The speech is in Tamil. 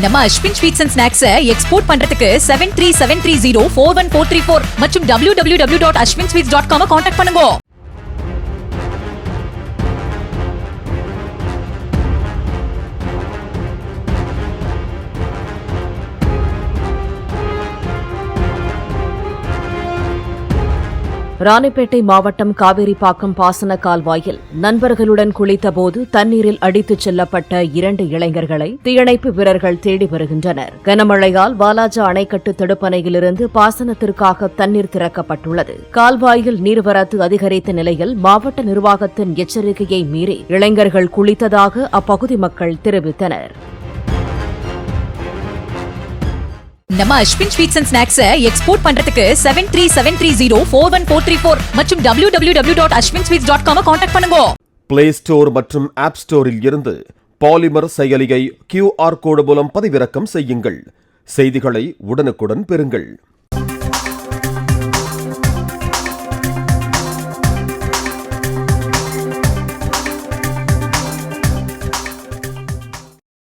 நம்ம Ashwin sweets and snacks export பண்றதுக்கு 7373041434 மற்றும் www.ashwinsweets.com கான்டாக்ட் பண்ணுங்க. ராணிப்பேட்டை மாவட்டம் காவேரிப்பாக்கம் பாசன கால்வாயில் நண்பர்களுடன் குளித்தபோது தண்ணீரில் அடித்துச் செல்லப்பட்ட 2 இளைஞர்களை தீயணைப்பு வீரர்கள் தேடி வருகின்றனர். கனமழையால் வாலாஜா அணைக்கட்டு தடுப்பணையிலிருந்து பாசனத்திற்காக தண்ணீர் திறக்கப்பட்டுள்ளது. கால்வாயில் நீர்வரத்து அதிகரித்த நிலையில் மாவட்ட நிர்வாகத்தின் எச்சரிக்கையை மீறி இளைஞர்கள் குளித்ததாக அப்பகுதி மக்கள் தெரிவித்தனர். நம்ம Ashwin sweets and snacks export பண்றதுக்கு 7373041434 மற்றும் www.ashwinsweets.com கான்டாக்ட் பண்ணுங்க. பிளே ஸ்டோர் மற்றும் ஆப் ஸ்டோரில் இருந்து பாலிமர் செயலியை QR கோடு மூலம் பதிவிறக்கம் செய்யுங்கள். செய்திகளை உடனுக்குடன் பெறுங்கள்.